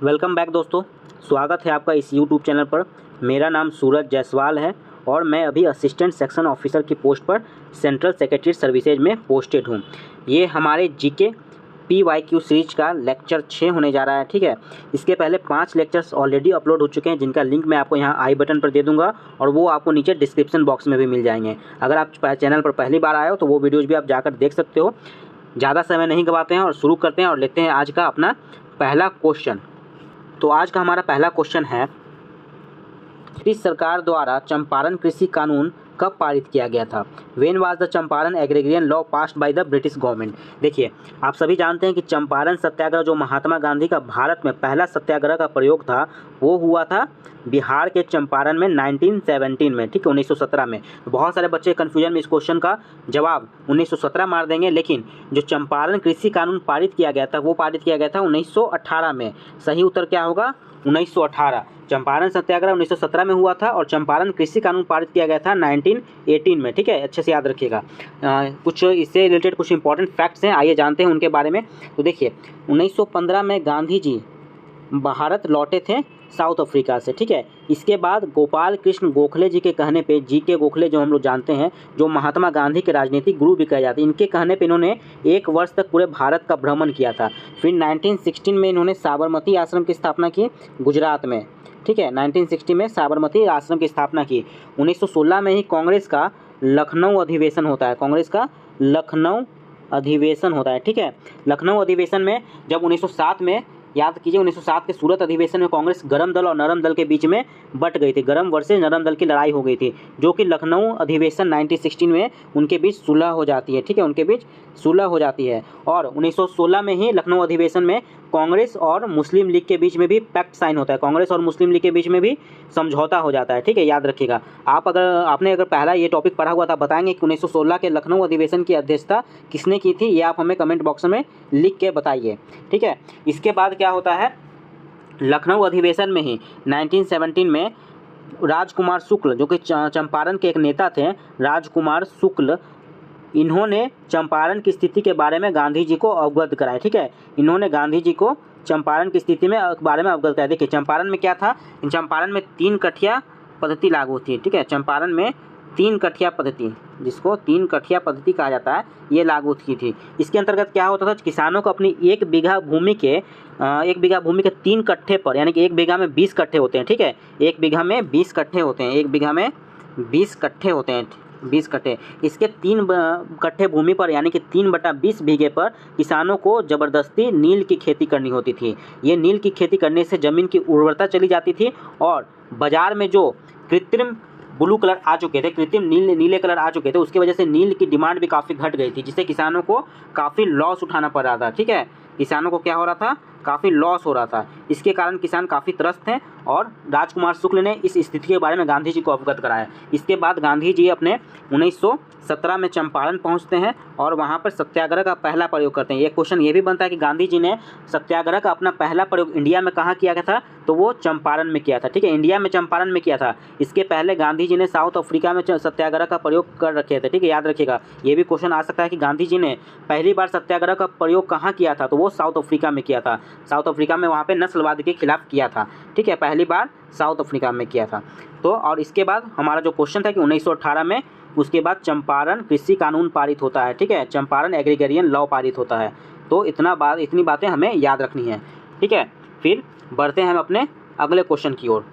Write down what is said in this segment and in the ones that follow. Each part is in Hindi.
वेलकम बैक दोस्तों, स्वागत है आपका इस यूट्यूब चैनल पर। मेरा नाम सूरज जायसवाल है और मैं अभी असिस्टेंट सेक्शन ऑफिसर की पोस्ट पर सेंट्रल सेक्रेटरी सर्विसेज में पोस्टेड हूँ। ये हमारे जीके PYQ सीरीज का लेक्चर 6 होने जा रहा है। ठीक है, इसके पहले 5 लेक्चर्स ऑलरेडी अपलोड हो चुके हैं, जिनका लिंक मैं आपको यहाँ आई बटन पर दे दूँगा और वो आपको नीचे डिस्क्रिप्शन बॉक्स में भी मिल जाएंगे। अगर आप चैनल पर पहली बार आए हो तो वो वीडियोज़ भी आप जाकर देख सकते हो। ज़्यादा समय नहीं गवाते हैं और शुरू करते हैं और लेते हैं आज का अपना पहला क्वेश्चन। तो आज का हमारा पहला क्वेश्चन है, ब्रिटिश सरकार द्वारा चंपारण कृषि कानून कब पारित किया गया था? When was the Champaran agrarian law passed by the British government? देखिए, आप सभी जानते हैं कि चंपारण सत्याग्रह जो महात्मा गांधी का भारत में पहला सत्याग्रह का प्रयोग था, वो हुआ था बिहार के चंपारण में 1917 में। ठीक है, 1917 में। बहुत सारे बच्चे कन्फ्यूजन में इस क्वेश्चन का जवाब 1917 मार देंगे, लेकिन जो चंपारण कृषि कानून पारित किया गया था वो पारित किया गया था 1918 में। सही उत्तर क्या होगा? 1918। चंपारण सत्याग्रह 1917 में हुआ था और चंपारण कृषि कानून पारित किया गया था 1918 में। ठीक है, अच्छे से याद रखिएगा। कुछ इससे रिलेटेड कुछ इंपॉर्टेंट फैक्ट्स हैं, आइए जानते हैं उनके बारे में। तो देखिए, 1915 में गांधी जी भारत लौटे थे साउथ अफ्रीका से। ठीक है, इसके बाद गोपाल कृष्ण गोखले जी के कहने पे, GK गोखले जो हम लोग जानते हैं, जो महात्मा गांधी के राजनीतिक गुरु भी कहे जाते हैं, इनके कहने पे इन्होंने 1 वर्ष तक पूरे भारत का भ्रमण किया था। फिर 1916 में इन्होंने साबरमती आश्रम की स्थापना की गुजरात में। ठीक है, 1960 में साबरमती आश्रम की स्थापना की। 1916 में ही कांग्रेस का लखनऊ अधिवेशन होता है। कांग्रेस का लखनऊ अधिवेशन होता है। ठीक है, लखनऊ अधिवेशन में जब 1907 में, याद कीजिए, 1907 के सूरत अधिवेशन में कांग्रेस गरम दल और नरम दल के बीच में बट गई थी। गरम वर्सेस नरम दल की लड़ाई हो गई थी, जो कि लखनऊ अधिवेशन 1916 में उनके बीच सुलह हो जाती है। ठीक है, उनके बीच सुलह हो जाती है। और 1916 में ही लखनऊ अधिवेशन में कांग्रेस और मुस्लिम लीग के बीच में भी पैक्ट साइन होता है। कांग्रेस और मुस्लिम लीग के बीच में भी समझौता हो जाता है। ठीक है, याद रखिएगा। आपने अगर पहला ये टॉपिक पढ़ा हुआ था, बताएंगे कि 1916 के लखनऊ अधिवेशन की अध्यक्षता किसने की थी, ये आप हमें कमेंट बॉक्स में लिख के बताइए। ठीक है, इसके बाद क्या होता है, लखनऊ अधिवेशन में ही 1917 में राजकुमार शुक्ल, जो कि चंपारण के एक नेता थे, राजकुमार शुक्ल, इन्होंने चंपारण की स्थिति के बारे में गांधी जी को अवगत कराया। ठीक है, इन्होंने गांधी जी को चंपारण की स्थिति में बारे में अवगत कराया। देखिए, चंपारण में क्या था, चंपारण में 3 कठिया पद्धति लागू थी। ठीक है, चंपारण में 3 कठिया पद्धति, जिसको 3 कठिया पद्धति कहा जाता है, ये लागू की थी। इसके अंतर्गत क्या होता था, किसानों को अपनी 1 बीघा भूमि के 3 कट्ठे पर, यानी कि 1 बीघा में 20 कट्ठे होते हैं। ठीक है, 1 बीघा में 20 कट्ठे होते हैं, 1 बीघा में 20 कट्ठे होते हैं, 20 कट्ठे। इसके 3 कट्ठे भूमि पर, यानी कि 3/20 बीघे पर किसानों को ज़बरदस्ती नील की खेती करनी होती थी। ये नील की खेती करने से ज़मीन की उर्वरता चली जाती थी और बाज़ार में जो कृत्रिम ब्लू कलर आ चुके थे, कृत्रिम नीले कलर आ चुके थे, उसकी वजह से नील की डिमांड भी काफ़ी घट गई थी, जिससे किसानों को काफ़ी लॉस उठाना पड़ रहा था। ठीक है, किसानों को क्या हो रहा था, काफ़ी लॉस हो रहा था। इसके कारण किसान काफ़ी त्रस्त हैं और राजकुमार शुक्ल ने इस स्थिति के बारे में गांधी जी को अवगत कराया। इसके बाद गांधी जी अपने 1917 में चंपारण पहुंचते हैं और वहां पर सत्याग्रह का पहला प्रयोग करते हैं। ये क्वेश्चन ये भी बनता है कि गांधी जी ने सत्याग्रह का अपना पहला प्रयोग इंडिया में कहाँ किया गया था, तो वो चंपारण में किया था। ठीक है, इंडिया में चंपारण में किया था। इसके पहले गांधी जी ने साउथ अफ्रीका में सत्याग्रह का प्रयोग कर रखे थे। ठीक है, याद रखिएगा, ये भी क्वेश्चन आ सकता है कि गांधी जी ने पहली बार सत्याग्रह का प्रयोग कहाँ किया था, तो वो साउथ अफ्रीका में किया था। साउथ अफ्रीका में वहाँ पे नस्लवाद के खिलाफ किया था। ठीक है, पहली बार साउथ अफ्रीका में किया था। तो और इसके बाद हमारा जो क्वेश्चन था कि 1918 में, उसके बाद चंपारण कृषि कानून पारित होता है। ठीक है, चंपारण एग्रीरियन लॉ पारित होता है। तो इतनी बातें हमें याद रखनी है। ठीक है, फिर बढ़ते हैं हम अपने अगले क्वेश्चन की ओर।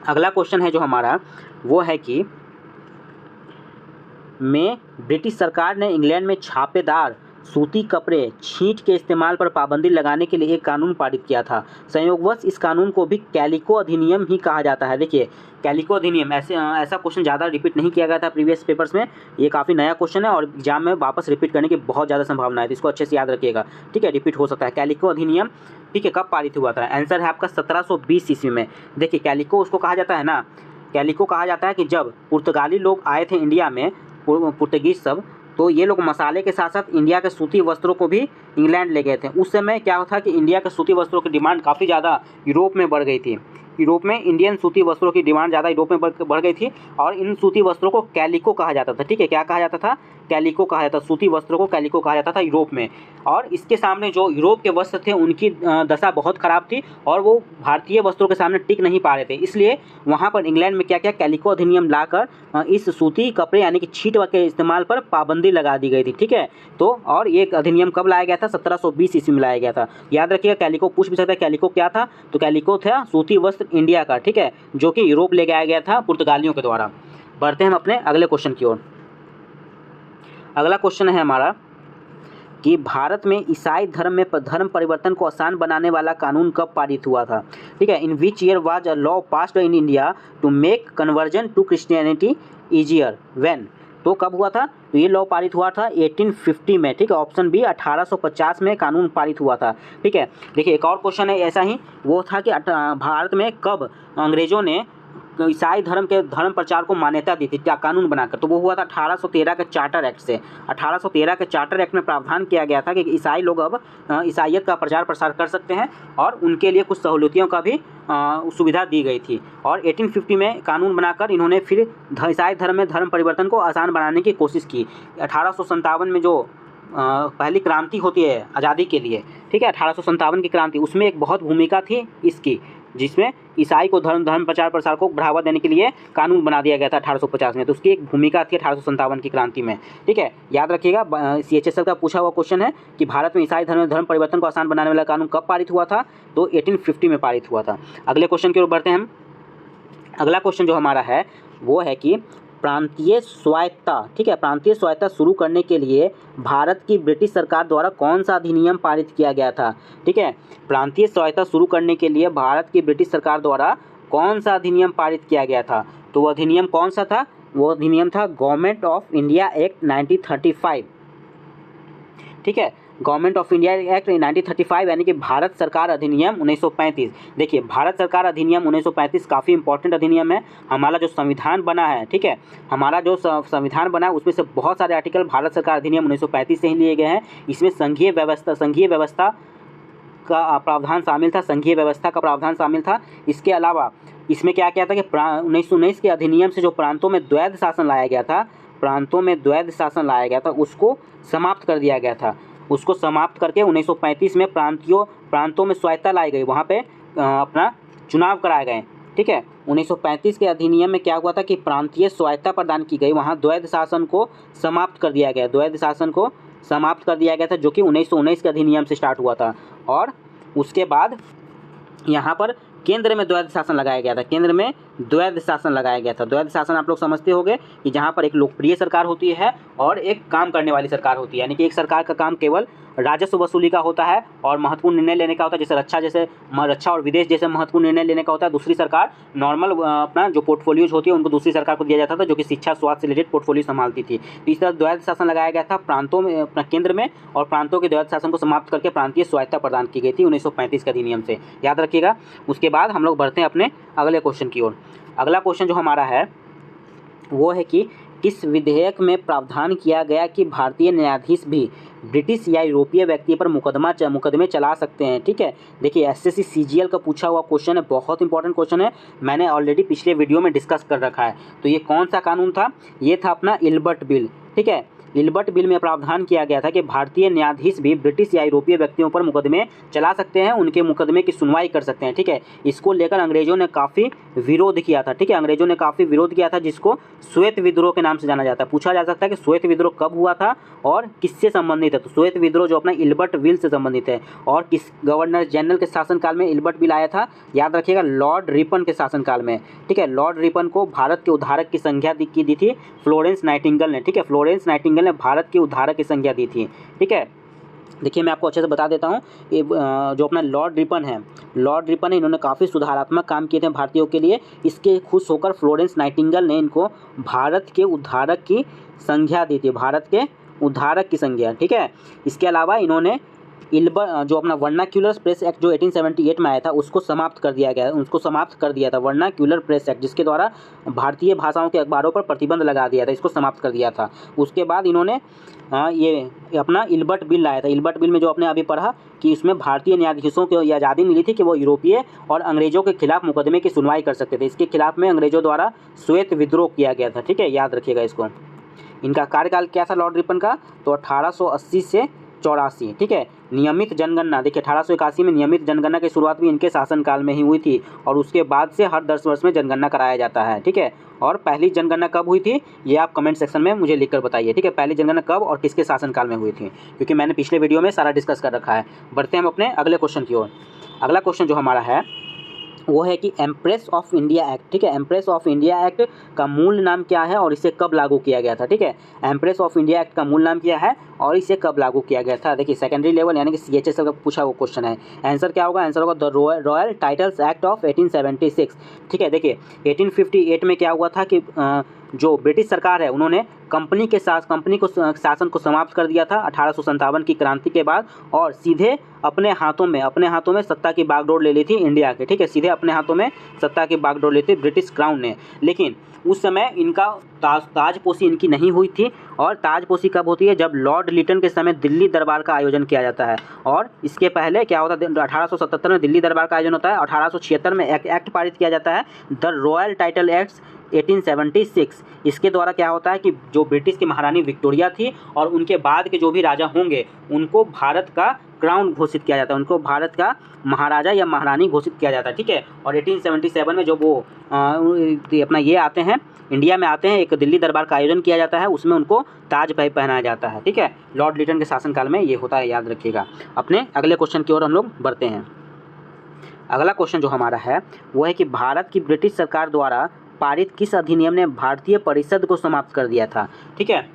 अगला क्वेश्चन है जो हमारा, वो है कि ब्रिटिश सरकार ने इंग्लैंड में छापेदार सूती कपड़े छींट के इस्तेमाल पर पाबंदी लगाने के लिए एक कानून पारित किया था। संयोगवश इस कानून को भी कैलिको अधिनियम ही कहा जाता है। देखिए, कैलिको अधिनियम, ऐसा क्वेश्चन ज़्यादा रिपीट नहीं किया गया था प्रीवियस पेपर्स में। ये काफ़ी नया क्वेश्चन है और एग्जाम में वापस रिपीट करने की बहुत ज़्यादा संभावना है, तो इसको अच्छे से याद रखिएगा। ठीक है, रिपीट हो सकता है। कैलिको अधिनियम, ठीक है, कब पारित हुआ था? आंसर है आपका 1720 ईस्वी में। देखिए, कैलिको उसको कहा जाता है ना, कैलिको कहा जाता है कि जब पुर्तगाली लोग आए थे इंडिया में, पुर्तगीज सब, तो ये लोग मसाले के साथ साथ इंडिया के सूती वस्त्रों को भी इंग्लैंड ले गए थे। उस समय क्या था कि इंडिया के सूती वस्त्रों की डिमांड काफ़ी ज़्यादा यूरोप में बढ़ गई थी। यूरोप में इंडियन सूती वस्त्रों की डिमांड ज़्यादा यूरोप में बढ़ गई थी और इन सूती वस्त्रों को कैलिको कहा जाता था। ठीक है, क्या कहा जाता था? कैलिको कहा जाता था। सूती वस्त्रों को कैलिको कहा जाता था यूरोप में। और इसके सामने जो यूरोप के वस्त्र थे उनकी दशा बहुत ख़राब थी और वो भारतीय वस्त्रों के सामने टिक नहीं पा रहे थे। इसलिए वहाँ पर इंग्लैंड में क्या किया, कैलिको अधिनियम लाकर इस सूती कपड़े यानी कि छीट के इस्तेमाल पर पाबंदी लगा दी गई थी। ठीक है, तो और ये अधिनियम कब लाया गया था? 1720 ईस्वी में लाया गया था। याद रखिएगा, कैलिको पूछ भी सकता है कैलिको क्या था, तो कैलिको था सूती वस्त्र इंडिया का। ठीक है, जो कि यूरोप ले गया गया था पुर्तगालियों के द्वारा। बढ़ते हैं हम अपने अगले क्वेश्चन की ओर। अगला क्वेश्चन है हमारा कि भारत में ईसाई धर्म में धर्म परिवर्तन को आसान बनाने वाला कानून कब पारित हुआ था? ठीक है, in which year was a law passed in India to make conversion to Christianity easier when? तो कब हुआ था? तो ये लॉ पारित हुआ था 1850 में। ठीक है, ऑप्शन बी 1850 में कानून पारित हुआ था। ठीक है, देखिए एक और क्वेश्चन है ऐसा ही, वो था कि भारत में कब अंग्रेजों ने ईसाई धर्म के धर्म प्रचार को मान्यता दी थी, क्या कानून बनाकर? तो वो हुआ था 1813 के चार्टर एक्ट से। 1813 के चार्टर एक्ट में प्रावधान किया गया था कि ईसाई लोग अब ईसाइयत का प्रचार प्रसार कर सकते हैं और उनके लिए कुछ सहूलियतों का भी सुविधा दी गई थी। और 1850 में कानून बनाकर इन्होंने फिर ईसाई धर्म में धर्म परिवर्तन को आसान बनाने की कोशिश की। 1857 में जो पहली क्रांति होती है आज़ादी के लिए, ठीक है, 1857 की क्रांति, उसमें एक बहुत भूमिका थी इसकी, जिसमें ईसाई को धर्म प्रचार प्रसार को बढ़ावा देने के लिए कानून बना दिया गया था 1850 में। तो उसकी एक भूमिका थी 1857 की क्रांति में। ठीक है, याद रखिएगा, CHSL का पूछा हुआ क्वेश्चन है कि भारत में ईसाई धर्म परिवर्तन को आसान बनाने वाला कानून कब पारित हुआ था? तो 1850 में पारित हुआ था। अगले क्वेश्चन की ओर बढ़ते हैं हम। अगला क्वेश्चन जो हमारा है वो है कि प्रांतीय स्वायत्तता, ठीक है, प्रांतीय स्वायत्तता शुरू करने के लिए भारत की ब्रिटिश सरकार द्वारा कौन सा अधिनियम पारित किया गया था? ठीक है, प्रांतीय स्वायत्तता शुरू करने के लिए भारत की ब्रिटिश सरकार द्वारा कौन सा अधिनियम पारित किया गया था? तो वो अधिनियम कौन सा था? वो अधिनियम था गवर्नमेंट ऑफ इंडिया एक्ट 1935। ठीक है, गवर्नमेंट ऑफ इंडिया एक्ट 1935 यानी कि भारत सरकार अधिनियम 1935। देखिए, भारत सरकार अधिनियम 1935 काफ़ी इंपॉर्टेंट अधिनियम है। हमारा जो संविधान बना है, ठीक है, हमारा जो संविधान बना है उसमें से बहुत सारे आर्टिकल भारत सरकार अधिनियम 1935 से ही लिए गए हैं। इसमें संघीय व्यवस्था का प्रावधान शामिल था, संघीय व्यवस्था का प्रावधान शामिल था। इसके अलावा इसमें क्या किया था कि 1919 के अधिनियम से जो प्रांतों में द्वैध शासन लाया गया था, उसको समाप्त कर दिया गया था। उसको समाप्त करके 1935 में प्रांतों में स्वायत्तता लाई गई, वहाँ पे अपना चुनाव कराए गए। ठीक है, 1935 के अधिनियम में क्या हुआ था कि प्रांतीय स्वायत्तता प्रदान की गई, वहाँ द्वैध शासन को समाप्त कर दिया गया था, जो कि 1919 के अधिनियम से स्टार्ट हुआ था। और उसके बाद यहाँ पर केंद्र में द्वैध शासन लगाया गया था। द्वैध शासन आप लोग समझते होंगे कि जहाँ पर एक लोकप्रिय सरकार होती है और एक काम करने वाली सरकार होती है, यानी कि एक सरकार का काम केवल राजस्व वसूली का होता है और महत्वपूर्ण निर्णय लेने का होता है, जैसे रक्षा और विदेश जैसे महत्वपूर्ण निर्णय लेने का होता है। दूसरी सरकार नॉर्मल अपना जो पोर्टफोलियोज होती है उनको दूसरी सरकार को दिया जाता था, जो कि शिक्षा स्वास्थ्य से रिलेटेड पोर्टफोलियो संभालती थी। तो इस तरह द्वैध शासन लगाया गया था प्रांतों में, अपना केंद्र में, और प्रांतों के द्वैध शासन को समाप्त करके प्रांतीय स्वायत्तता प्रदान की गई थी 1935 के अधिनियम से। याद रखिएगा। उसके बाद हम लोग बढ़ते हैं अपने अगले क्वेश्चन की ओर। अगला क्वेश्चन जो हमारा है वो है कि किस विधेयक में प्रावधान किया गया कि भारतीय न्यायाधीश भी ब्रिटिश या यूरोपीय व्यक्ति पर मुकदमे चला सकते हैं? ठीक है, देखिए SSC CGL का पूछा हुआ क्वेश्चन है, बहुत इंपॉर्टेंट क्वेश्चन है, मैंने ऑलरेडी पिछले वीडियो में डिस्कस कर रखा है। तो ये कौन सा कानून था? ये था अपना इल्बर्ट बिल। ठीक है, इल्बर्ट बिल में प्रावधान किया गया था कि भारतीय न्यायाधीश भी ब्रिटिश या यूरोपीय व्यक्तियों पर मुकदमे चला सकते हैं, उनके मुकदमे की सुनवाई कर सकते हैं। ठीक है, इसको लेकर अंग्रेजों ने काफ़ी विरोध किया था। ठीक है, अंग्रेजों ने काफ़ी विरोध किया था, जिसको श्वेत विद्रोह के नाम से जाना जाता है। पूछा जा सकता है कि श्वेत विद्रोह कब हुआ था और किससे संबंधित है? तो श्वेत विद्रोह जो अपना इल्बर्ट बिल से संबंधित है, और किस गवर्नर जनरल के शासनकाल में इल्बर्ट बिल आया था? याद रखिएगा, लॉर्ड रिपन के शासनकाल में। ठीक है, लॉर्ड रिपन को भारत के उद्धारक की संज्ञा दी थी फ्लोरेंस नाइटिंगेल ने। ठीक है, फ्लोरेंस नाइटिंगेल ने भारत के उद्धारक की संज्ञा दी थी। ठीक है, देखिए मैं आपको अच्छे से बता देता हूँ। ये जो अपना लॉर्ड रिपन है, इन्होंने काफ़ी सुधारात्मक काम किए थे भारतीयों के लिए। इसके खुश होकर फ्लोरेंस नाइटिंगेल ने इनको भारत के उद्धारक की संज्ञा दी थी, भारत के उद्धारक की संज्ञा। ठीक है, इसके अलावा इन्होंने जो अपना वर्नाक्यूलर प्रेस एक्ट जो 1878 में आया था उसको समाप्त कर दिया गया, उसको समाप्त कर दिया था। वर्नाक्यूलर प्रेस एक्ट जिसके द्वारा भारतीय भाषाओं के अखबारों पर प्रतिबंध लगा दिया था, इसको समाप्त कर दिया था। उसके बाद इन्होंने ये अपना इल्बर्ट बिल लाया था। इल्बर्ट बिल में जो आपने अभी पढ़ा कि इसमें भारतीय न्यायाधीशों को ये आज़ादी मिली थी कि वो यूरोपीय और अंग्रेजों के खिलाफ मुकदमे की सुनवाई कर सकते थे। इसके खिलाफ में अंग्रेजों द्वारा श्वेत विद्रोह किया गया था। ठीक है, याद रखिएगा इसको। इनका कार्यकाल क्या था लॉर्ड रिपन का? तो 1880 से 84। ठीक है, नियमित जनगणना, देखिए 1881 में नियमित जनगणना की शुरुआत भी इनके शासनकाल में ही हुई थी और उसके बाद से हर 10 वर्ष में जनगणना कराया जाता है। ठीक है, और पहली जनगणना कब हुई थी ये आप कमेंट सेक्शन में मुझे लिखकर बताइए। ठीक है, पहली जनगणना कब और किसके शासनकाल में हुई थी, क्योंकि मैंने पिछले वीडियो में सारा डिस्कस कर रखा है। बढ़ते हैं हम अपने अगले क्वेश्चन की ओर। अगला क्वेश्चन जो हमारा है वो है कि एम्प्रेस ऑफ इंडिया एक्ट। ठीक है, एम्प्रेस ऑफ इंडिया एक्ट का मूल नाम क्या है और इसे कब लागू किया गया था? ठीक है, एम्प्रेस ऑफ इंडिया एक्ट का मूल नाम क्या है और इसे कब लागू किया गया था? देखिए सेकेंडरी लेवल यानी कि CHS का पूछा वो क्वेश्चन है। आंसर क्या होगा? आंसर होगा the royal titles act of 1876। ठीक है, देखिए 1858 में क्या हुआ था कि जो ब्रिटिश सरकार है उन्होंने कंपनी को शासन को समाप्त कर दिया था 1857 की क्रांति के बाद और सीधे अपने हाथों में सत्ता की बागडोर ले ली थी इंडिया के। ठीक है, सीधे अपने हाथों में सत्ता की बागडोर ली थी ब्रिटिश क्राउन ने। लेकिन उस समय इनका ताजपोशी इनकी नहीं हुई थी। और ताजपोशी कब होती है? जब लॉर्ड लिटन के समय दिल्ली दरबार का आयोजन किया जाता है। और इसके पहले क्या होता है? 1877 में दिल्ली दरबार का आयोजन होता है। 1876 में एक एक्ट पारित किया जाता है, द रॉयल टाइटल एक्ट 1876। इसके द्वारा क्या होता है कि जो ब्रिटिश की महारानी विक्टोरिया थी और उनके बाद के जो भी राजा होंगे उनको भारत का क्राउन घोषित किया जाता है, उनको भारत का महाराजा या महारानी घोषित किया जाता है। ठीक है, और 1877 में जो वो अपना ये आते हैं इंडिया में आते हैं, एक दिल्ली दरबार का आयोजन किया जाता है, उसमें उनको ताज पहनाया जाता है। ठीक है, लॉर्ड लिटन के शासनकाल में ये होता है, याद रखिएगा। अपने अगले क्वेश्चन की ओर हम लोग बढ़ते हैं। अगला क्वेश्चन जो हमारा है वो है कि भारत की ब्रिटिश सरकार द्वारा पारित किस अधिनियम ने भारतीय परिषद को समाप्त कर दिया था? ठीक है,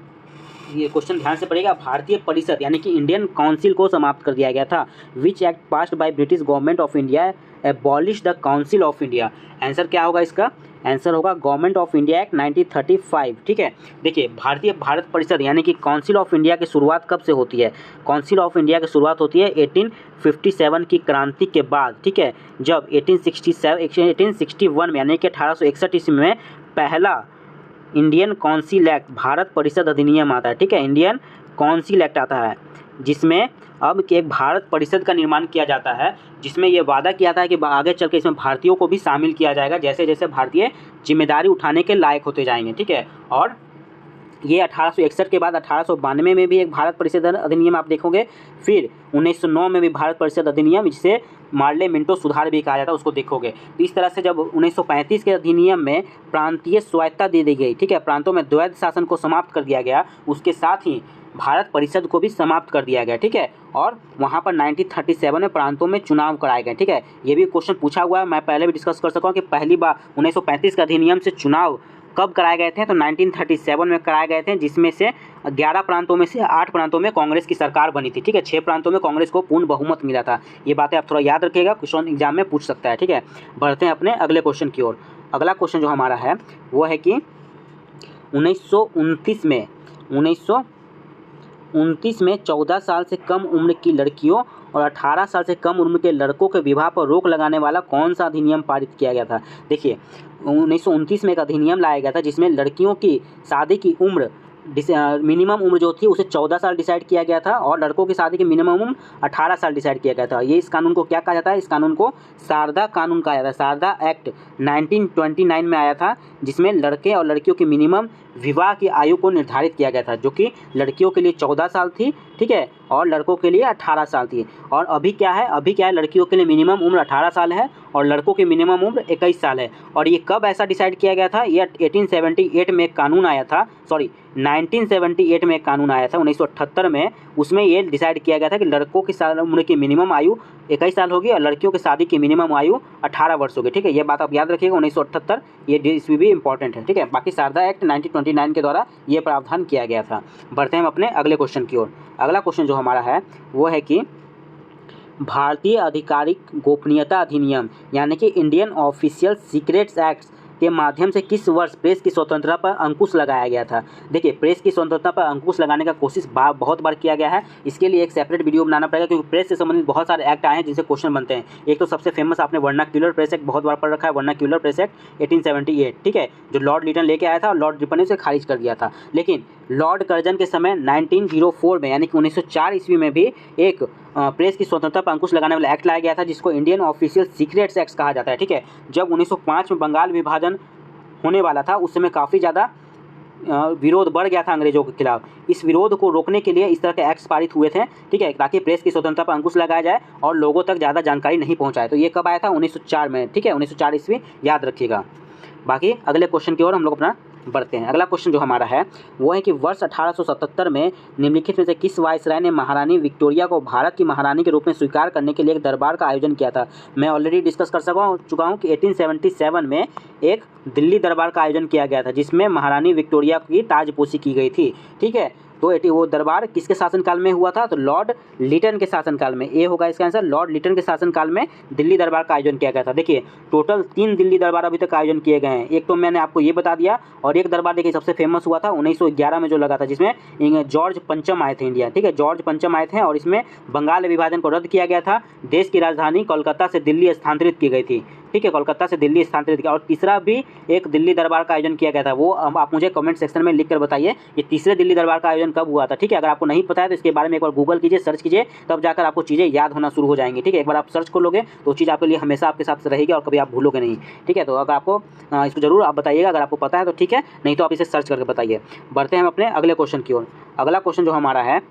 ये क्वेश्चन ध्यान से पढ़िएगा। भारतीय परिषद यानी कि इंडियन काउंसिल को समाप्त कर दिया गया था। Which act passed by British government of India abolish the council of India? Answer क्या होगा इसका? आंसर होगा गवर्नमेंट ऑफ इंडिया एक्ट 1935। ठीक है, देखिए भारत परिषद यानी कि काउंसिल ऑफ इंडिया की शुरुआत कब से होती है? काउंसिल ऑफ इंडिया की शुरुआत होती है 1857 की क्रांति के बाद। ठीक है, जब 1861 में यानी कि 1861 ईस्वी में पहला इंडियन काउंसिल एक्ट भारत परिषद अधिनियम आता है। ठीक है, इंडियन काउंसिल एक्ट आता है जिसमें अब एक भारत परिषद का निर्माण किया जाता है, जिसमें ये वादा किया था कि आगे चल के इसमें भारतीयों को भी शामिल किया जाएगा जैसे जैसे भारतीय जिम्मेदारी उठाने के लायक होते जाएंगे। ठीक है, और ये 1861 के बाद 1892 में भी एक भारत परिषद अधिनियम आप देखोगे, फिर 1909 में भी भारत परिषद अधिनियम, जिसे मार्ले मिंटो सुधार भी कहा जाता है, उसको देखोगे। तो इस तरह से जब 1935 के अधिनियम में प्रांतीय स्वायत्तता दे दी गई, ठीक है, प्रांतों में द्वैध शासन को समाप्त कर दिया गया, उसके साथ ही भारत परिषद को भी समाप्त कर दिया गया। ठीक है, और वहाँ पर 1937 में प्रांतों में चुनाव कराए गए। ठीक है, ये भी क्वेश्चन पूछा हुआ है, मैं पहले भी डिस्कस कर सका हूँ कि पहली बार 1935 के अधिनियम से चुनाव कब कराए गए थे? तो 1937 में कराए गए थे, जिसमें से 11 प्रांतों में से 8 प्रांतों में कांग्रेस की सरकार बनी थी। ठीक है, 6 प्रांतों में कांग्रेस को पूर्ण बहुमत मिला था। ये बातें आप थोड़ा याद रखिएगा, क्वेश्चन एग्जाम में पूछ सकता है। ठीक है, बढ़ते हैं अपने अगले क्वेश्चन की ओर। अगला क्वेश्चन जो हमारा है वो है कि 1929 में 14 साल से कम उम्र की लड़कियों और 18 साल से कम उम्र के लड़कों के विवाह पर रोक लगाने वाला कौन सा अधिनियम पारित किया गया था? देखिए 1929 में एक अधिनियम लाया गया था जिसमें लड़कियों की शादी की उम्र मिनिमम उम्र जो थी उसे 14 साल डिसाइड किया गया था और लड़कों की शादी की मिनिमम उम्र 18 साल डिसाइड किया गया था। ये इस कानून को क्या कहा जाता है? इस कानून को शारदा कानून कहा जाता है। शारदा एक्ट 1929 में आया था, जिसमें लड़के और लड़कियों की मिनिमम विवाह की आयु को निर्धारित किया गया था, जो कि लड़कियों के लिए 14 साल थी, ठीक है, और लड़कों के लिए 18 साल थी। और अभी क्या है लड़कियों के लिए मिनिमम उम्र 18 साल है और लड़कों की मिनिमम उम्र 21 साल है। और ये कब ऐसा डिसाइड किया गया था? ये 1978 में कानून आया था, 1978 में कानून आया था 1978 में। उसमें ये डिसाइड किया गया था कि लड़कों की उम्र की मिनिमम आयु 21 साल होगी और लड़कियों की शादी की मिनिमम आयु 18 वर्ष होगी। ठीक है, ये बात आप याद रखिएगा, 1978 ये इसमें भी इंपॉर्टेंट है। ठीक है, बाकी शारदा एक्ट 1929 के द्वारा ये प्रावधान किया गया था। बढ़ते हैं हम अपने अगले क्वेश्चन की ओर। अगला क्वेश्चन जो हमारा है वो है कि भारतीय आधिकारिक गोपनीयता अधिनियम यानी कि इंडियन ऑफिशियल सीक्रेट्स एक्ट के माध्यम से किस वर्ष प्रेस की स्वतंत्रता पर अंकुश लगाया गया था। देखिए, प्रेस की स्वतंत्रता पर अंकुश लगाने का कोशिश बहुत बार किया गया है। इसके लिए एक सेपरेट वीडियो बनाना पड़ेगा, क्योंकि प्रेस से संबंधित बहुत सारे एक्ट आए हैं जिनसे क्वेश्चन बनते हैं। एक तो सबसे फेमस आपने वर्नाक्यूलर प्रेस एक्ट बहुत बार पढ़ रखा है, वर्नाक्यूलर प्रेस एक्ट 1878, ठीक है, जो लॉर्ड लिटन लेके आया था और लॉर्ड रिपन ने उसे खारिज कर दिया था। लेकिन लॉर्ड कर्जन के समय 1904 में यानी कि 1904 ईस्वी में भी एक प्रेस की स्वतंत्रता पर अंकुश लगाने वाला एक्ट लाया गया था, जिसको इंडियन ऑफिशियल सीक्रेट्स एक्ट कहा जाता है, ठीक है। जब 1905 में बंगाल विभाजन होने वाला था, उस समय काफ़ी ज़्यादा विरोध बढ़ गया था अंग्रेजों के खिलाफ। इस विरोध को रोकने के लिए इस तरह के एक्ट्स पारित हुए थे, ठीक है, ताकि प्रेस की स्वतंत्रता पर अंकुश लगाया जाए और लोगों तक ज़्यादा जानकारी नहीं पहुंचाए। तो ये कब आया था? 1904 में, ठीक है, 1904 ईस्वी, याद रखिएगा। बाकी अगले क्वेश्चन की ओर हम लोग अपना बढ़ते हैं। अगला क्वेश्चन जो हमारा है वो है कि वर्ष 1877 में निम्नलिखित में से किस वायसराय ने महारानी विक्टोरिया को भारत की महारानी के रूप में स्वीकार करने के लिए एक दरबार का आयोजन किया था। मैं ऑलरेडी डिस्कस कर चुका हूँ कि 1877 में एक दिल्ली दरबार का आयोजन किया गया था, जिसमें महारानी विक्टोरिया की ताजपोशी की गई थी, ठीक है। तो वो दरबार किसके शासनकाल में हुआ था? तो लॉर्ड लिटन के शासनकाल में। ए होगा इसका आंसर। लॉर्ड लिटन के शासनकाल में दिल्ली दरबार का आयोजन किया गया था। देखिए, टोटल 3 दिल्ली दरबार अभी तक आयोजन किए गए हैं। एक तो मैंने आपको ये बता दिया, और एक दरबार देखिए सबसे फेमस हुआ था 1911 में जो लगा था, जिसमें जॉर्ज पंचम आए थे इंडिया, ठीक है, जॉर्ज पंचम आए थे, और इसमें बंगाल विभाजन को रद्द किया गया था। देश की राजधानी कोलकाता से दिल्ली स्थानांतरित की गई थी, ठीक है, कोलकाता से दिल्ली स्थानांतरित किया। और तीसरा भी एक दिल्ली दरबार का आयोजन किया गया था, वो आप मुझे कमेंट सेक्शन में लिख कर बताइए ये तीसरे दिल्ली दरबार का आयोजन कब हुआ था, ठीक है। अगर आपको नहीं पता है तो इसके बारे में एक बार गूगल कीजिए, सर्च कीजिए, तब जाकर आपको चीज़ें याद होना शुरू हो जाएंगी, ठीक है। एक बार आप सर्च कर लोगे तो चीज़ आपके लिए हमेशा आपके साथ रहेगी और कभी आप भूलोगे नहीं, ठीक है। तो अगर आपको इसको जरूर आप बताइएगा, अगर आपको पता है तो ठीक है, नहीं तो आप इसे सर्च करके बताइए। बढ़ते हैं हम अपने अगले क्वेश्चन की ओर। अगला क्वेश्चन जो हमारा है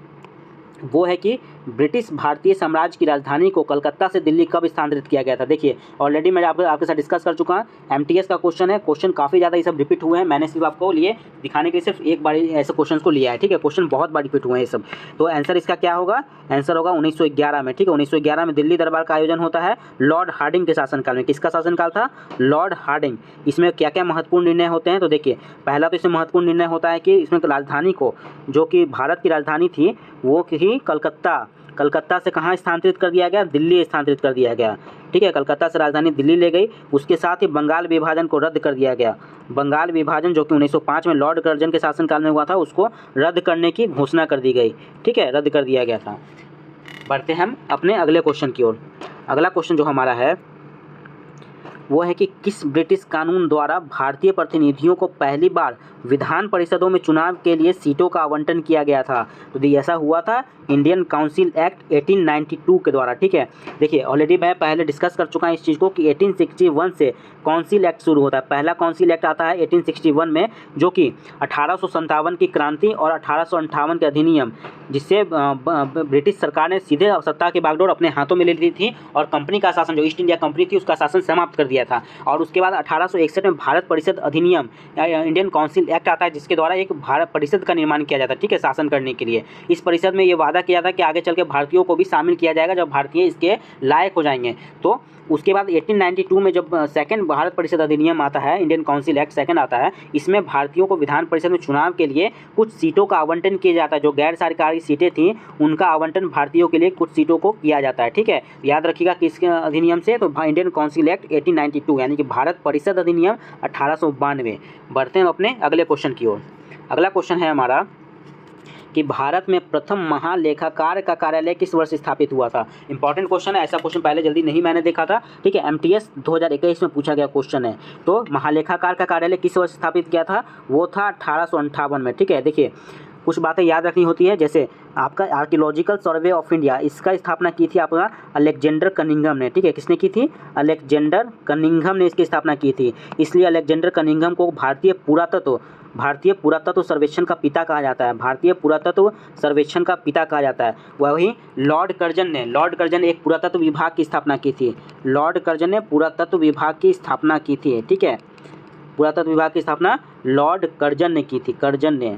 वो है कि ब्रिटिश भारतीय साम्राज्य की राजधानी को कलकत्ता से दिल्ली कब स्थानांतरित किया गया था। देखिए, ऑलरेडी मैं आपके साथ डिस्कस कर चुका हूँ। एमटीएस का क्वेश्चन है, क्वेश्चन काफ़ी ज़्यादा ये सब रिपीट हुए हैं, मैंने सिर्फ आपको लिए दिखाने के लिए सिर्फ एक बार ऐसे क्वेश्चन को लिया है, ठीक है। क्वेश्चन बहुत बार रिपीट हुए हैं ये सब। तो आंसर इसका क्या होगा? आंसर होगा 1911 में, ठीक है। 1911 में दिल्ली दरबार का आयोजन होता है लॉर्ड हार्डिंग के शासनकाल में। किसका शासनकाल था? Lord Hardinge. इसमें क्या क्या महत्वपूर्ण निर्णय होते हैं? तो देखिए, पहला तो इसमें महत्वपूर्ण निर्णय होता है कि इसमें राजधानी को, जो कि भारत की राजधानी थी, वो ही कलकत्ता से कहाँ स्थानांतरित कर दिया गया? दिल्ली स्थानांतरित कर दिया गया, ठीक है। कलकत्ता से राजधानी दिल्ली ले गई। उसके साथ ही बंगाल विभाजन को रद्द कर दिया गया। बंगाल विभाजन जो कि 1905 में लॉर्ड कर्जन के शासनकाल में हुआ था, उसको रद्द करने की घोषणा कर दी गई, ठीक है, रद्द कर दिया गया था। बढ़ते हैं हम अपने अगले क्वेश्चन की ओर। अगला क्वेश्चन जो हमारा है वो है कि किस ब्रिटिश कानून द्वारा भारतीय प्रतिनिधियों को पहली बार विधान परिषदों में चुनाव के लिए सीटों का आवंटन किया गया था? तो ऐसा हुआ था इंडियन काउंसिल एक्ट 1892 के द्वारा, ठीक है। देखिए, ऑलरेडी मैं पहले डिस्कस कर चुका हूँ इस चीज़ को कि 1861 से काउंसिल एक्ट शुरू होता है। पहला काउंसिल एक्ट आता है 1861 में, जो कि 1857 की क्रांति और 1858 के अधिनियम, जिससे ब्रिटिश सरकार ने सीधे सत्ता की बागडोर अपने हाथों में ले ली थी और कंपनी का शासन, जो ईस्ट इंडिया कंपनी थी, उसका शासन समाप्त कर दिया था। और उसके बाद 1861 में भारत परिषद अधिनियम, इंडियन काउंसिल एक्ट आता है, जिसके द्वारा एक भारत परिषद का निर्माण किया जाता है, ठीक है, शासन करने के लिए। इस परिषद में ये वादा किया था कि आगे चल के भारतीयों को भी शामिल किया जाएगा जब भारतीय इसके लायक हो जाएंगे। तो उसके बाद 1892 में जब सेकंड भारत परिषद अधिनियम आता है, इंडियन काउंसिल एक्ट सेकंड आता है, इसमें भारतीयों को विधान परिषद में चुनाव के लिए कुछ सीटों का आवंटन किया जाता है। जो गैर सरकारी सीटें थीं, उनका आवंटन भारतीयों के लिए कुछ सीटों को किया जाता है, ठीक है। याद रखिएगा किसके अधिनियम से? तो इंडियन काउंसिल एक्ट 1892, यानी कि भारत परिषद अधिनियम 1892। बढ़ते हैं अपने अगले क्वेश्चन की ओर। अगला क्वेश्चन है हमारा कि भारत में प्रथम महालेखाकार का कार्यालय किस वर्ष स्थापित हुआ था? इंपॉर्टेंट क्वेश्चन है, ऐसा क्वेश्चन पहले जल्दी नहीं मैंने देखा था, ठीक है। एमटीएस 2021 में पूछा गया क्वेश्चन है। तो महालेखाकार का कार्यालय किस वर्ष स्थापित किया था? वो था 1858 में, ठीक है। देखिए, कुछ बातें याद रखनी होती है, जैसे आपका आर्कियोलॉजिकल सर्वे ऑफ इंडिया, इसका स्थापना की थी आपका अलेक्जेंडर कनिंघम ने, ठीक है। किसने की थी? अलेक्जेंडर कनिंघम ने इसकी स्थापना की थी। इसलिए अलेक्जेंडर कनिंघम को भारतीय पुरातत्व सर्वेक्षण का पिता कहा जाता है। भारतीय पुरातत्व सर्वेक्षण का पिता कहा जाता है। वही लॉर्ड कर्जन ने एक पुरातत्व विभाग की स्थापना की थी। लॉर्ड कर्जन ने पुरातत्व विभाग की स्थापना की थी, ठीक है। पुरातत्व विभाग की स्थापना लॉर्ड कर्जन ने की थी, कर्जन ने।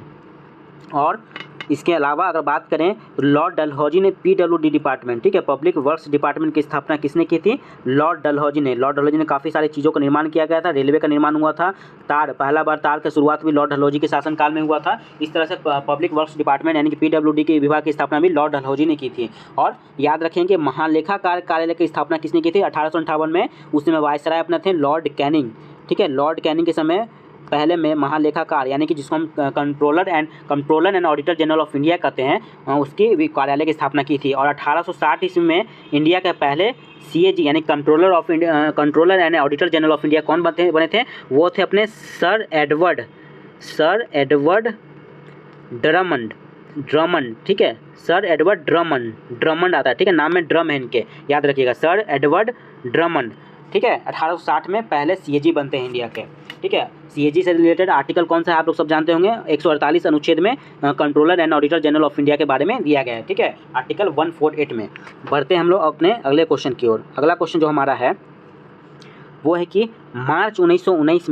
और इसके अलावा अगर बात करें तो लॉर्ड डलहौजी ने पीडब्ल्यूडी डिपार्टमेंट, ठीक है, पब्लिक वर्क्स डिपार्टमेंट की स्थापना किसने की थी? लॉर्ड डलहौजी ने काफ़ी सारी चीज़ों का निर्माण किया गया था। रेलवे का निर्माण हुआ था, पहला बार तार की शुरुआत भी लॉर्ड डलहौजी के शासनकाल में हुआ था। इस तरह से पब्लिक वर्क्स डिपार्टमेंट यानी कि पीडब्ल्यूडी के विभाग की स्थापना भी लॉर्ड डलहौजी ने की थी। और याद रखेंगे महालेखाकार कार्यालय की स्थापना किसने की थी? 1858 में। उसमें वायसराय अपने थे लॉर्ड कैनिंग, ठीक है। लॉर्ड कैनिंग के समय पहले में महालेखाकार यानी कि जिसको हम controller and auditor general of India कहते हैं, उसकी भी कार्यालय की स्थापना की थी। और 1860 ईस्वी में इंडिया के पहले CAG यानी controller and auditor general of India कौन बने थे? वो थे अपने सर एडवर्ड ड्रमंड, ठीक है। सर एडवर्ड ड्रमंड आता है, ठीक है, नाम में ड्रम है इनके, याद रखिएगा, सर एडवर्ड ड्रमंड, ठीक है। 1860 में पहले CAG बनते हैं इंडिया के, ठीक है। CAG से रिलेटेड आर्टिकल कौन सा है आप लोग सब जानते होंगे, 148 अनुच्छेद में controller and auditor general of India के बारे में दिया गया है, ठीक है, आर्टिकल 148 में। बढ़ते हैं हम लोग अपने अगले क्वेश्चन की ओर। अगला क्वेश्चन जो हमारा है वो है कि मार्च 1919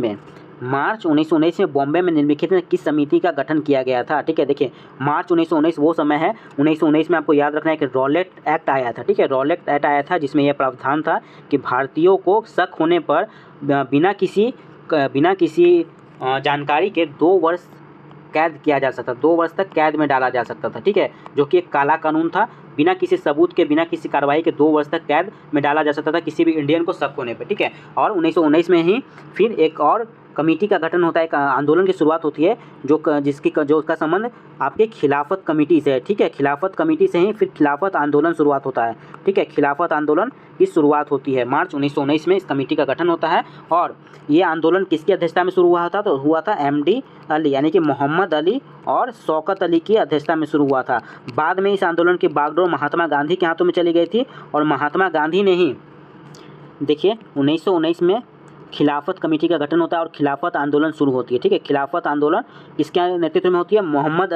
में बॉम्बे में निम्नलिखित में किस समिति का गठन किया गया था? ठीक है, देखिए मार्च 1919 वो समय है, 1919 में आपको याद रखना है कि रॉलेट एक्ट आया था, ठीक है। रॉलेट एक्ट आया था जिसमें यह प्रावधान था कि भारतीयों को शक होने पर बिना किसी जानकारी के 2 वर्ष कैद किया जा सकता, 2 वर्ष तक कैद में डाला जा सकता था, ठीक है, जो कि एक काला कानून था। बिना किसी सबूत के, बिना किसी कार्रवाई के 2 वर्ष तक कैद में डाला जा सकता था किसी भी इंडियन को शक होने पर, ठीक है। और 1919 में ही फिर एक और कमेटी का गठन होता है, एक आंदोलन की शुरुआत होती है जो उसका संबंध आपके खिलाफत कमेटी से है, ठीक है। खिलाफत कमेटी से ही फिर खिलाफत आंदोलन शुरुआत होता है, ठीक है। खिलाफत आंदोलन की शुरुआत होती है मार्च 1919 में, इस कमेटी का गठन होता है। और ये आंदोलन किसकी अध्यक्षता में शुरू हुआ था? तो हुआ था MD अली यानी कि मोहम्मद अली और शौकत अली की अध्यक्षता में शुरू हुआ था। बाद में इस आंदोलन की बागडोर महात्मा गांधी के हाथों में चली गई थी और महात्मा गांधी ने ही, देखिए 1919 में खिलाफत कमेटी का गठन होता है और खिलाफत आंदोलन शुरू होती है, ठीक है। खिलाफत आंदोलन किसके नेतृत्व में होती है? मोहम्मद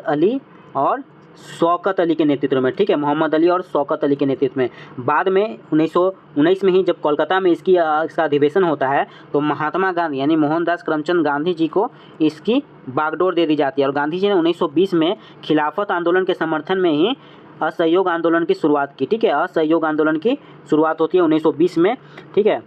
अली और शौकत अली के नेतृत्व में, ठीक है, मोहम्मद अली और शौकत अली के नेतृत्व में। बाद में 1919 में ही जब कोलकाता में इसका अधिवेशन होता है तो महात्मा गांधी यानी मोहनदास करमचंद गांधी जी को इसकी बागडोर दे दी जाती है। और गांधी जी ने 1920 में खिलाफत आंदोलन के समर्थन में ही असहयोग आंदोलन की शुरुआत की, ठीक है। असहयोग आंदोलन की शुरुआत होती है 1920 में, ठीक है।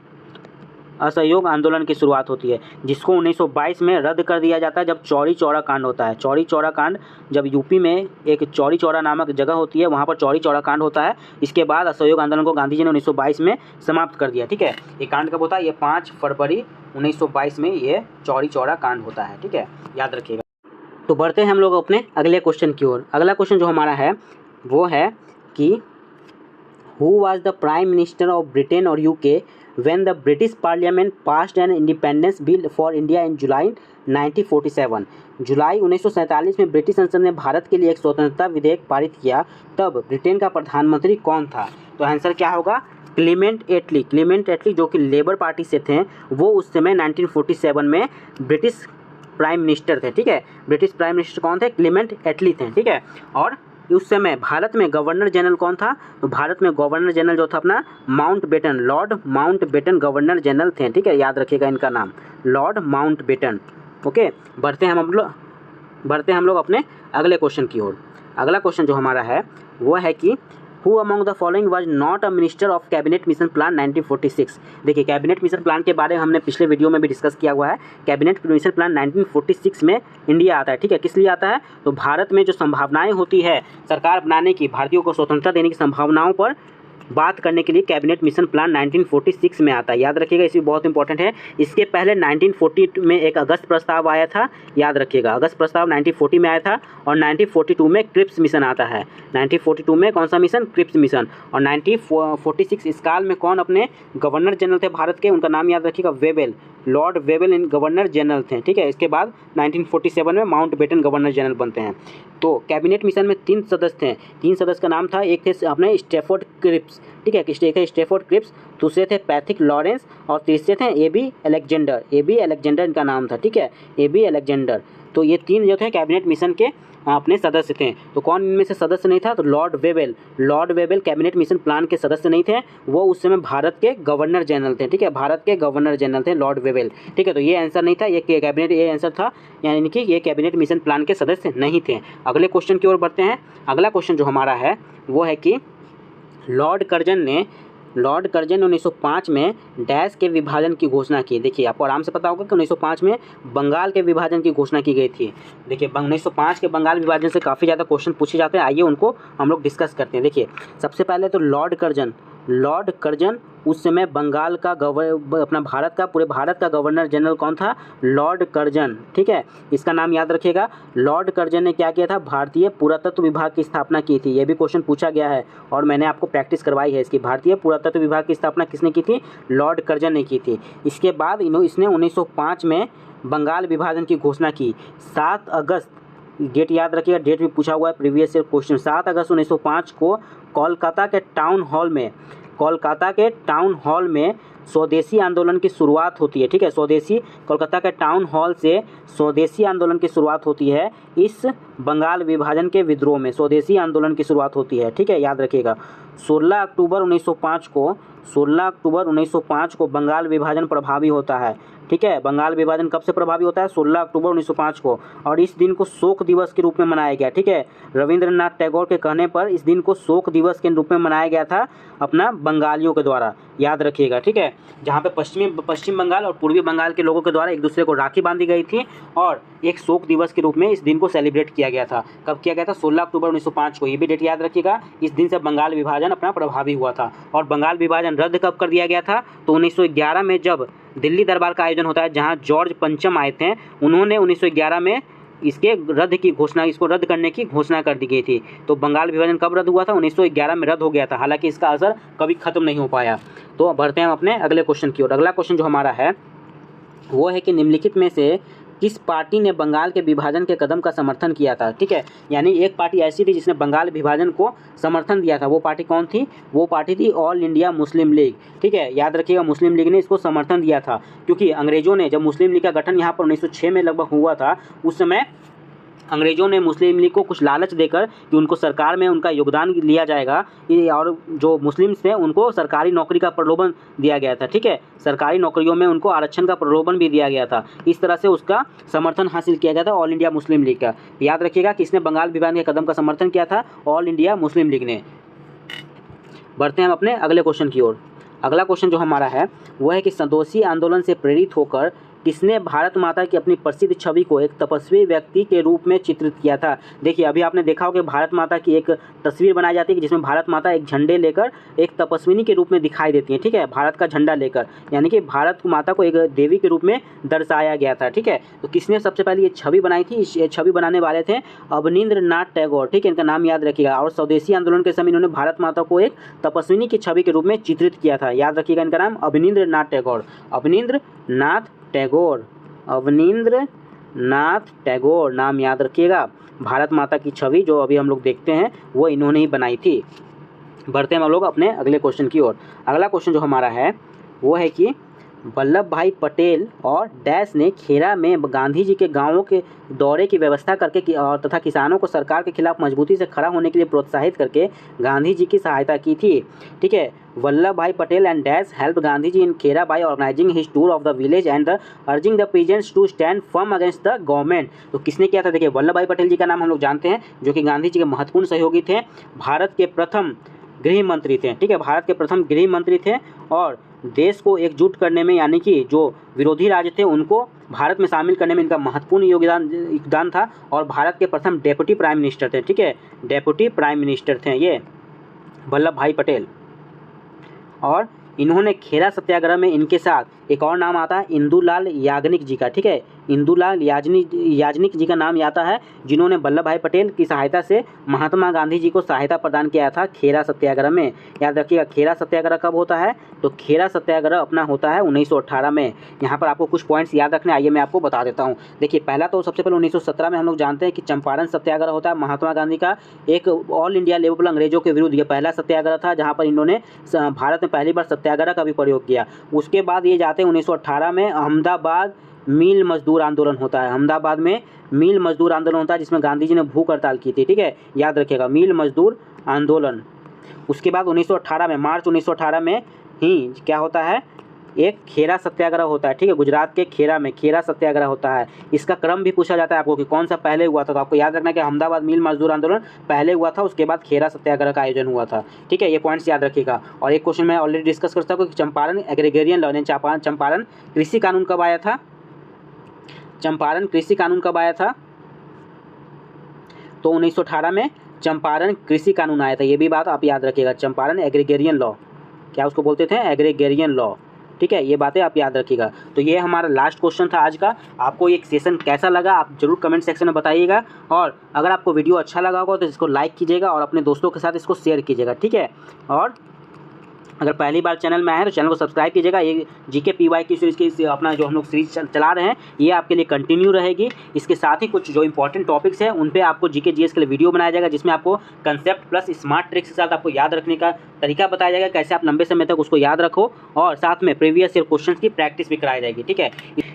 असहयोग आंदोलन की शुरुआत होती है जिसको 1922 में रद्द कर दिया जाता है जब चौरी चौरा कांड होता है। चौरी चौरा कांड जब यूपी में एक चौरी चौरा नामक जगह होती है, वहाँ पर चौरी चौरा कांड होता है। इसके बाद असहयोग आंदोलन को गांधी जी ने 1922 में समाप्त कर दिया, ठीक है। ये कांड कब होता है? ये 5 फरवरी 1922 में ये चौरी चौरा कांड होता है, ठीक है, याद रखिएगा। तो बढ़ते हैं हम लोग अपने अगले क्वेश्चन की ओर। अगला क्वेश्चन जो हमारा है वो है कि who was the prime minister of Britain और UK when the British Parliament passed an independence bill for India in July 1947। जुलाई 1947 में ब्रिटिश संसद ने भारत के लिए एक स्वतंत्रता विधेयक पारित किया, तब ब्रिटेन का प्रधानमंत्री कौन था? तो आंसर क्या होगा? क्लीमेंट एटली जो कि लेबर पार्टी से थे, वो उस समय 1947 में ब्रिटिश प्राइम मिनिस्टर थे, ठीक है। ब्रिटिश प्राइम मिनिस्टर कौन थे? क्लीमेंट एटली थे, ठीक है। और उस समय भारत में गवर्नर जनरल कौन था? तो भारत में गवर्नर जनरल जो था अपना Mountbatten, Lord Mountbatten governor general थे, ठीक है, याद रखिएगा इनका नाम, लॉर्ड माउंटबेटन। ओके, बढ़ते हैं हम लोग अपने अगले क्वेश्चन की ओर। अगला क्वेश्चन जो हमारा है वो है कि who among the following was not a minister of cabinet mission plan 1946। देखिए कैबिनेट मिशन प्लान के बारे में हमने पिछले वीडियो में भी डिस्कस किया हुआ है। कैबिनेट मिशन प्लान 1946 में इंडिया आता है, ठीक है। किस लिए आता है? तो भारत में जो संभावनाएं होती है सरकार बनाने की, भारतीयों को स्वतंत्रता देने की संभावनाओं पर बात करने के लिए कैबिनेट मिशन प्लान 1946 में आता है, याद रखिएगा, इसी बहुत इंपॉर्टेंट है। इसके पहले 1940 में एक अगस्त प्रस्ताव आया था, याद रखिएगा, अगस्त प्रस्ताव 1940 में आया था। और 1942 में क्रिप्स मिशन आता है। 1942 में कौन सा मिशन? Cripps mission. और 1946 इस काल में कौन अपने गवर्नर जनरल थे भारत के? उनका नाम याद रखिएगा, वेवेल, लॉर्ड वेवेल इन गवर्नर जनरल थे, ठीक है। इसके बाद 1947 में माउंटबेटन गवर्नर जनरल बनते हैं। तो कैबिनेट मिशन में 3 सदस्य थे, 3 सदस्य का नाम था, एक थे अपने स्टैफोर्ड क्रिप्स, ठीक है, एक थे स्टैफोर्ड क्रिप्स, दूसरे थे पैथिक लॉरेंस और तीसरे थे AB अलेक्जेंडर इनका नाम था, ठीक है, AB अलेक्जेंडर। तो ये 3 जो थे कैबिनेट मिशन के अपने सदस्य थे। तो कौन इनमें से सदस्य नहीं था? तो Lord Wavell cabinet mission plan के सदस्य नहीं थे, वो उस समय भारत के गवर्नर जनरल थे, ठीक है, भारत के गवर्नर जनरल थे लॉर्ड वेवेल, ठीक है। तो ये आंसर नहीं था, ये कैबिनेट, ये आंसर था, यानी कि ये कैबिनेट मिशन प्लान के सदस्य नहीं थे। अगले क्वेश्चन की ओर बढ़ते हैं। अगला क्वेश्चन जो हमारा है वो है कि लॉर्ड कर्जन ने 1905 में डैश के विभाजन की घोषणा की। देखिए आपको आराम से पता होगा कि 1905 में बंगाल के विभाजन की घोषणा की गई थी। देखिए 1905 के बंगाल विभाजन से काफ़ी ज़्यादा क्वेश्चन पूछे जाते हैं, आइए उनको हम लोग डिस्कस करते हैं। देखिए सबसे पहले तो लॉर्ड लॉर्ड कर्जन उस समय बंगाल का अपना पूरे भारत का गवर्नर जनरल कौन था? Lord Curzon. ठीक है, इसका नाम याद रखिएगा। लॉर्ड कर्जन ने क्या किया था? भारतीय पुरातत्व विभाग की स्थापना की थी। ये भी क्वेश्चन पूछा गया है और मैंने आपको प्रैक्टिस करवाई है इसकी। भारतीय पुरातत्व विभाग की स्थापना किसने की थी? लॉर्ड कर्जन ने की थी। इसके बाद इसने 1905 में बंगाल विभाजन की घोषणा की। 7 अगस्त, डेट याद रखिएगा, डेट भी पूछा हुआ है प्रीवियस ईयर क्वेश्चन। 7 अगस्त 1905 को कोलकाता के टाउन हॉल में स्वदेशी आंदोलन की शुरुआत होती है। ठीक है, कोलकाता के टाउन हॉल से स्वदेशी आंदोलन की शुरुआत होती है। इस बंगाल विभाजन के विद्रोह में स्वदेशी आंदोलन की शुरुआत होती है। ठीक है, याद रखिएगा। 16 अक्टूबर 1905 को बंगाल विभाजन प्रभावी होता है। ठीक है, बंगाल विभाजन कब से प्रभावी होता है? 16 अक्टूबर 1905 को, और इस दिन को शोक दिवस के रूप में मनाया गया। ठीक है, रविंद्रनाथ टैगोर के कहने पर इस दिन को शोक दिवस के रूप में मनाया गया था अपना बंगालियों के द्वारा, याद रखिएगा। ठीक है, जहाँ पे पश्चिम बंगाल और पूर्वी बंगाल के लोगों के द्वारा एक दूसरे को राखी बांधी गई थी और एक शोक दिवस के रूप में इस दिन को सेलिब्रेट किया गया था। कब किया गया था? 16 अक्टूबर 1905 को। ये भी डेट याद रखिएगा। इस दिन से बंगाल विभाजन अपना प्रभावी हुआ था। और बंगाल विभाजन रद्द कब कर दिया गया था? तो 1911 में जब दिल्ली दरबार का आयोजन होता है, जहाँ जॉर्ज पंचम आए थे, उन्होंने 1911 में इसको रद्द करने की घोषणा कर दी गई थी। तो बंगाल विभाजन कब रद्द हुआ था? 1911 में रद्द हो गया था। हालांकि इसका असर कभी खत्म नहीं हो पाया। तो बढ़ते हैं हम अपने अगले क्वेश्चन की ओर। अगला क्वेश्चन जो हमारा है वो है कि निम्नलिखित में से किस पार्टी ने बंगाल के विभाजन के कदम का समर्थन किया था? ठीक है, यानी एक पार्टी ऐसी थी जिसने बंगाल विभाजन को समर्थन दिया था। वो पार्टी कौन थी? वो पार्टी थी ऑल इंडिया मुस्लिम लीग। ठीक है, याद रखिएगा, मुस्लिम लीग ने इसको समर्थन दिया था, क्योंकि अंग्रेजों ने, जब मुस्लिम लीग का गठन यहाँ पर 1906 में लगभग हुआ था, उस समय अंग्रेजों ने मुस्लिम लीग को कुछ लालच देकर कि उनको सरकार में उनका योगदान लिया जाएगा, और जो मुस्लिम्स थे उनको सरकारी नौकरी का प्रलोभन दिया गया था। ठीक है, सरकारी नौकरियों में उनको आरक्षण का प्रलोभन भी दिया गया था। इस तरह से उसका समर्थन हासिल किया गया था ऑल इंडिया मुस्लिम लीग का। याद रखिएगा, किसने बंगाल विभाजन के कदम का समर्थन किया था? ऑल इंडिया मुस्लिम लीग ने। बढ़ते हैं हम अपने अगले क्वेश्चन की ओर। अगला क्वेश्चन जो हमारा है वो है कि सदोसी आंदोलन से प्रेरित होकर किसने भारत माता की अपनी प्रसिद्ध छवि को एक तपस्वी व्यक्ति के रूप में चित्रित किया था? देखिए, अभी आपने देखा होगा कि भारत माता की एक तस्वीर बनाई जाती है जिसमें भारत माता एक झंडे लेकर एक तपस्विनी के रूप में दिखाई देती हैं। ठीक है, भारत का झंडा लेकर, यानी कि भारत माता को एक देवी के रूप में दर्शाया गया था। ठीक है, तो किसने सबसे पहले ये छवि बनाई थी? ये छवि बनाने वाले थे अवनींद्रनाथ टैगोर। ठीक है, इनका नाम याद रखिएगा। और स्वदेशी आंदोलन के समय इन्होंने भारत माता को एक तपस्विनी की छवि के रूप में चित्रित किया था। याद रखिएगा, इनका नाम अवनींद्रनाथ टैगोर नाम याद रखिएगा। भारत माता की छवि जो अभी हम लोग देखते हैं वो इन्होंने ही बनाई थी। बढ़ते हैं हम लोग अपने अगले क्वेश्चन की ओर। अगला क्वेश्चन जो हमारा है वो है कि वल्लभ भाई पटेल और डैश ने खेड़ा में गांधी जी के गांवों के दौरे की व्यवस्था करके और तथा किसानों को सरकार के खिलाफ मजबूती से खड़ा होने के लिए प्रोत्साहित करके गांधी जी की सहायता की थी। ठीक है, Vallabhbhai Patel and dash help Gandhi ji in Kheda by organising his tour of the village and urging the peasants to stand firm against the government. तो किसने किया था? देखिए, वल्लभ भाई पटेल जी का नाम हम लोग जानते हैं, जो कि गांधी जी के महत्वपूर्ण सहयोगी थे, भारत के प्रथम गृह मंत्री थे। ठीक है, भारत के प्रथम गृह मंत्री थे और देश को एकजुट करने में, यानी कि जो विरोधी राज्य थे उनको भारत में शामिल करने में इनका महत्वपूर्ण योगदान था। और भारत के प्रथम डेप्यूटी प्राइम मिनिस्टर थे। ठीक है, डेप्यूटी प्राइम मिनिस्टर थे ये वल्लभ भाई पटेल। और इन्होंने खेड़ा सत्याग्रह में इनके साथ एक और नाम आता है इंदुलाल याग्निक जी का। ठीक है, इंदुलाल याग्निक जी का नाम आता है, जिन्होंने वल्लभ भाई पटेल की सहायता से महात्मा गांधी जी को सहायता प्रदान किया था खेड़ा सत्याग्रह में। याद रखिएगा, खेड़ा सत्याग्रह कब होता है? तो खेड़ा सत्याग्रह अपना होता है 1918 में। यहाँ पर आपको कुछ पॉइंट्स याद रखने, आइए मैं आपको बता देता हूँ। देखिए, पहला तो सबसे पहले 1917 में हम लोग जानते हैं कि चंपारण सत्याग्रह होता है, महात्मा गांधी का एक ऑल इंडिया लेवल पर अंग्रेजों के विरुद्ध ये पहला सत्याग्रह था, जहाँ पर इन्होंने भारत में पहली बार सत्याग्रह का भी प्रयोग किया। उसके बाद ये जाते हैं 1918 में अहमदाबाद मिल मजदूर आंदोलन होता है। अहमदाबाद में मिल मजदूर आंदोलन होता है, जिसमें गांधी जी ने भूख हड़ताल की थी। ठीक है, याद रखिएगा, मिल मजदूर आंदोलन। उसके बाद 1918 में, मार्च 1918 में ही क्या होता है? एक खेड़ा सत्याग्रह होता है। ठीक है, गुजरात के खेड़ा में खेड़ा सत्याग्रह होता है। इसका क्रम भी पूछा जाता है आपको कि कौन सा पहले हुआ था, तो आपको याद रखना है कि अहमदाबाद मिल मजदूर आंदोलन पहले हुआ था, उसके बाद खेड़ा सत्याग्रह का आयोजन हुआ था। ठीक है, ये पॉइंट्स याद रखिएगा। और एक क्वेश्चन मैं ऑलरेडी डिस्कस कर सकता हूँ कि चंपारण एग्रीगेरियन लॉ, चंपारण कृषि कानून कब आया था? चंपारण कृषि कानून कब आया था? तो 1918 में चंपारण कृषि कानून आया था। ये भी बात आप याद रखिएगा, चंपारण एग्रीगेरियन लॉ। क्या उसको बोलते थे, एग्रेगेरियन लॉ। ठीक है, ये बातें आप याद रखिएगा। तो ये हमारा लास्ट क्वेश्चन था आज का। आपको ये सेशन कैसा लगा आप जरूर कमेंट सेक्शन में बताइएगा, और अगर आपको वीडियो अच्छा लगा होगा तो इसको लाइक कीजिएगा और अपने दोस्तों के साथ इसको शेयर कीजिएगा। ठीक है, और अगर पहली बार चैनल में आए हैं तो चैनल को सब्सक्राइब कीजिएगा। ये जीके पीवाई की सीरीज़ की अपना जो हम लोग सीरीज चला रहे हैं ये आपके लिए कंटिन्यू रहेगी। इसके साथ ही कुछ जो इंपॉर्टेंट टॉपिक्स हैं उन पे आपको जीके जीएस के लिए वीडियो बनाया जाएगा, जिसमें आपको कंसेप्ट प्लस स्मार्ट ट्रिक्स के साथ आपको याद रखने का तरीका बताया जाएगा, कैसे आप लंबे समय तक उसको याद रखो, और साथ में प्रीवियस ईयर क्वेश्चन की प्रैक्टिस भी कराई जाएगी। ठीक है,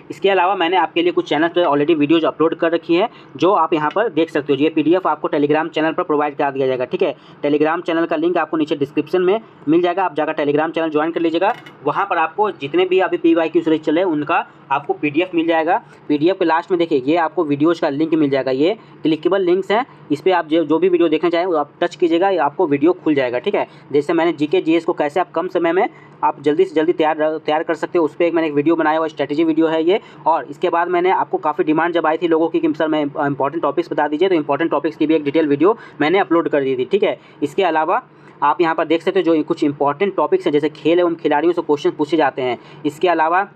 इसके अलावा मैंने आपके लिए कुछ चैनल पर ऑलरेडी वीडियोज अपलोड कर रखी है जो आप यहाँ पर देख सकते हो। ये PDF आपको टेलीग्राम चैनल पर प्रोवाइड करा दिया जाएगा। ठीक है, टेलीग्राम चैनल का लिंक आपको नीचे डिस्क्रिप्शन में मिल जाएगा, आप जाकर टेलीग्राम चैनल ज्वाइन कर लीजिएगा। वहाँ पर आपको जितने भी अभी PYQ सीरीज चले उनका आपको PDF मिल जाएगा। PDF के लास्ट में देखिए ये आपको वीडियोज़ का लिंक मिल जाएगा, ये क्लिकेबल लिंक्स हैं, इस पर आप जो भी वीडियो देखना चाहें वो आप टच कीजिएगा, आपको वीडियो खुल जाएगा। ठीक है, जैसे मैंने जीके जीएस को कैसे आप कम समय में आप जल्दी से जल्दी तैयार कर सकते हो, उस पर मैंने एक वीडियो बनाया हुआ, स्ट्रेटेजी वीडियो है ये। और इसके बाद मैंने आपको काफ़ी डिमांड जब आई थी लोगों की कि सर मैं इंपॉर्टेंट टॉपिक्स बता दीजिए, तो इंपॉर्टेंट टॉपिक्स की भी एक डिटेल वीडियो मैंने अपलोड कर दी थी। ठीक है, इसके अलावा आप यहाँ पर देख सकते हो जो कुछ इंपॉर्टेंट टॉपिक्स हैं, जैसे खेल एवं खिलाड़ियों से क्वेश्चन पूछे जाते हैं। इसके अलावा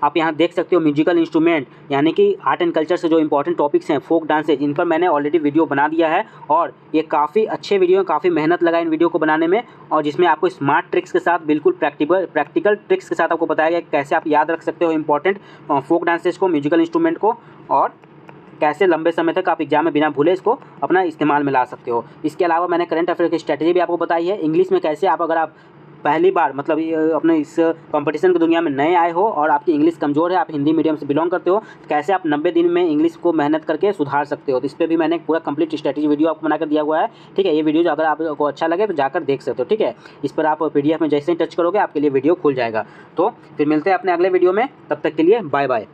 आप यहाँ देख सकते हो म्यूजिकल इंस्ट्रूमेंट यानी कि आर्ट एंड कल्चर से जो इंपॉर्टेंट टॉपिक्स हैं, फोक डांसेज, इन पर मैंने ऑलरेडी वीडियो बना दिया है, और ये काफ़ी अच्छे वीडियो हैं, काफ़ी मेहनत लगा इन वीडियो को बनाने में, और जिसमें आपको स्मार्ट ट्रिक्स के साथ बिल्कुल प्रैक्टिकल ट्रिक्स के साथ आपको बताया गया कैसे आप याद रख सकते हो इंपॉर्टेंट फोक डांसेज को, म्यूजिकल इंस्ट्रूमेंट को, और कैसे लंबे समय तक आप एग्जाम में बिना भूले इसको अपना इस्तेमाल में ला सकते हो। इसके अलावा मैंने करंट अफेयर की स्ट्रैटेजी भी आपको बताई है। इंग्लिश में कैसे आप, अगर आप पहली बार मतलब अपने इस कंपटीशन की दुनिया में नए आए हो और आपकी इंग्लिश कमज़ोर है, आप हिंदी मीडियम से बिलोंग करते हो, तो कैसे आप 90 दिन में इंग्लिश को मेहनत करके सुधार सकते हो, तो इस पर भी मैंने पूरा कंप्लीट स्ट्रैटेजी वीडियो आपको बनाकर दिया हुआ है। ठीक है, ये वीडियो अगर आपको अच्छा लगे तो जाकर देख सकते हो। ठीक है, इस पर आप PDF में जैसे ही टच करोगे आपके लिए वीडियो खुल जाएगा। तो फिर मिलते हैं अपने अगले वीडियो में, तब तक के लिए बाय बाय।